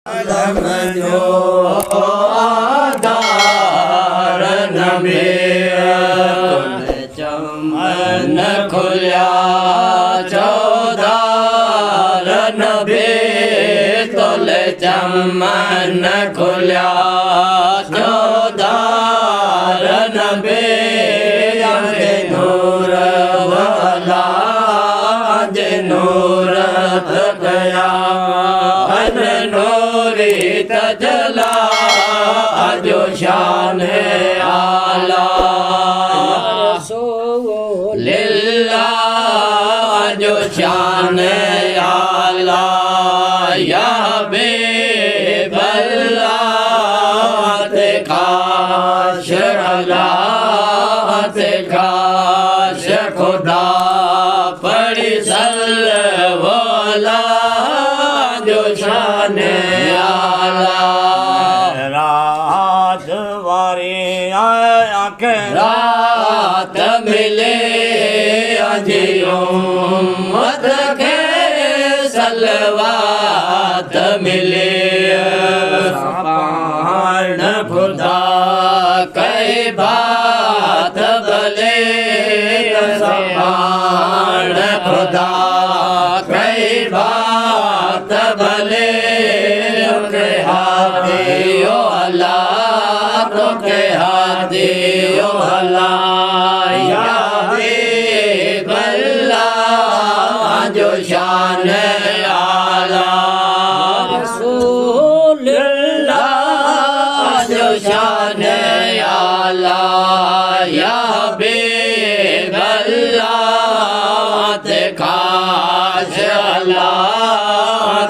जो आधार नबी चमन खुल्या चौधार नबी तोले चमन खुल्या चौधार नबी नूर वाला नूर गया तजला जो शान आला लिल्ला जो शान आला या बेबल्ला ते खाश अल्लाह ते खाश खुदा पड़ी सल्लल्लाहु जो शान रात वारी आंखें रात मिले अजियो मत के सलवात मिले पाण खुदा कई बात भले पाण खुदा कई बात भले हादियो अल्लाह तो के हादियो अल्लाह या बेबल्ला जो शान आला रसूलुल्लाह जो शान आला या बेबल्ला ते खाश अल्लाह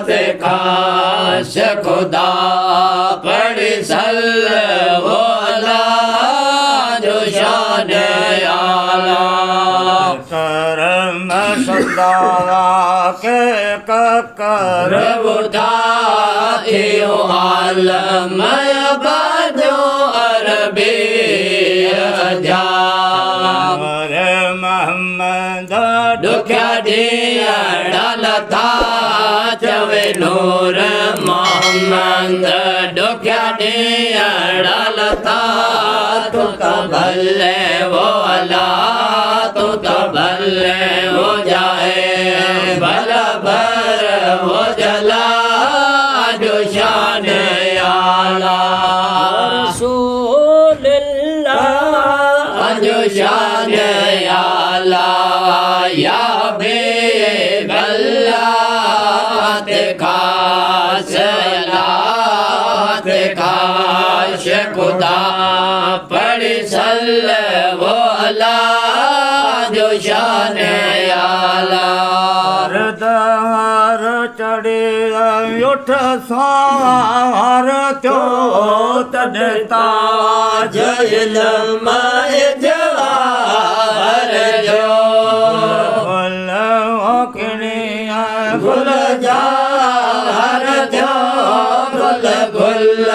ते खाश खुदा पड़ी सल्लल्लाहु जो शान आला करम सदावा के कर उठा यो आलम बाजो अरबी जा मोहम्मद दुखिया दिया डालता चवे नूर मोहम्मद दुखिया दिया डालता तू तो भले वो अला तू तो भले वो जाए भला भर वो जला जो शान आला रसूलुल्लाह जो शान आला या बेबल्ला ते खाश ते खाश खुदा पड़ी सल्लल्लाहु जो शान आला रदार चढ़े उठ सार तो तड़ता जल माय जवार जो गुल जार जो गुल गुल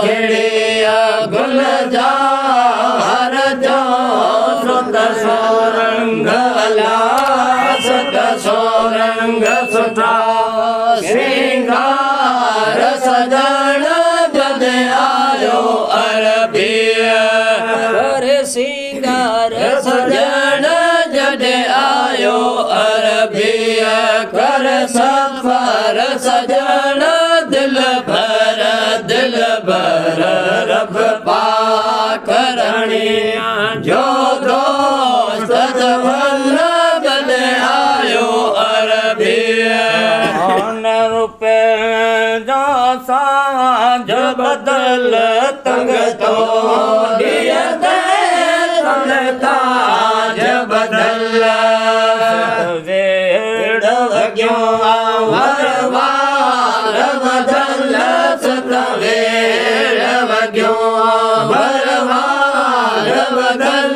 खिड़िया गुल जार जो सुत सोरंग अला सुत सोरंग सुठा श्रृंगार सजन जद आयो अरबिया श्रृंगार सजन जद आयो अरबिया कर सफर सजन दिल भर रब पाकरणी जो दोस्त जवल गल आयो अरबिया रुपए जो साझ बदल तंग तो दिया तंग ताज बदल क्यों वरवार बदल सतवेर क्यों वरवार बदल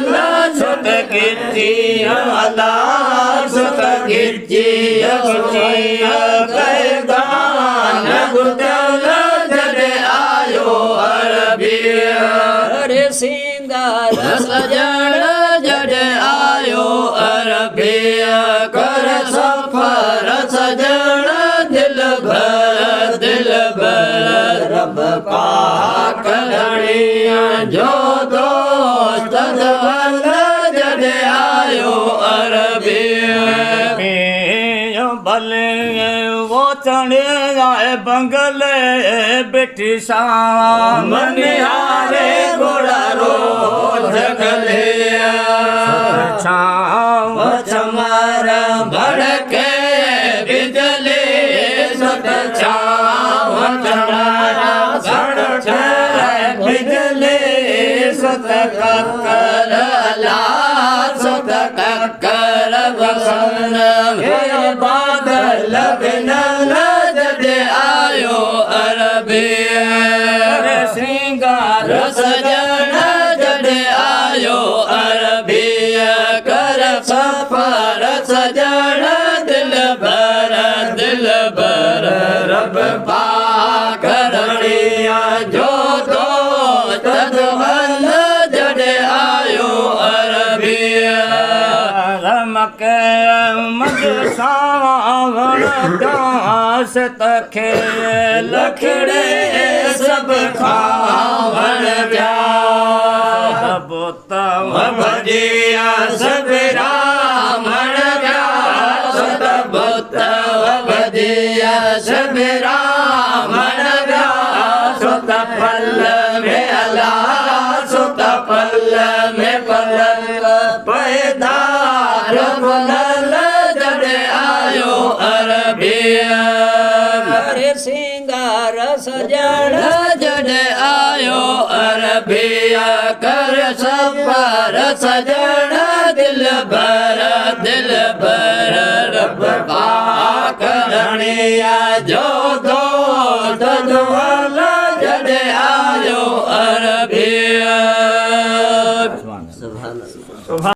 सुत गिरजिया अला सुत गिरजिया कई गान गुदल जद आयो अरबिया सिंगार सजन जड आयो अरबिया कर सफर सजन दिल भर रब पाक धणिया जो दोस्त वल जॾे आयो अरबी भले वो चढ़े आए बंगले बेटी शाम निहारे घोड़ा रो जगले छाव चमर भड़के बिजली सत छाव चमर भड़के बिजली सत कक्कर ला सत कक्कर बसन बादल बिनल जॾे आयो अरबी श्रृंगार सजन जॾे आयो अरबी कर सफर सजन दिल भर रब पाक धणिया जो दोस्त वल जॾे आयो अरबी रमक मज सावण दास तखे लखड़े सब खावण जा बुतव भजिया सब रामण जा सत बुतव भजिया सब रामण जा सुत पल में अला सुत पल में पलक पैदा रबनल जॾे आयो अरबी सिंगार सजण जॾे आयो अरबी कर सफर सजण दिल भर रब पाक धणिया जो दोस्त वल जॾे आयो अरबी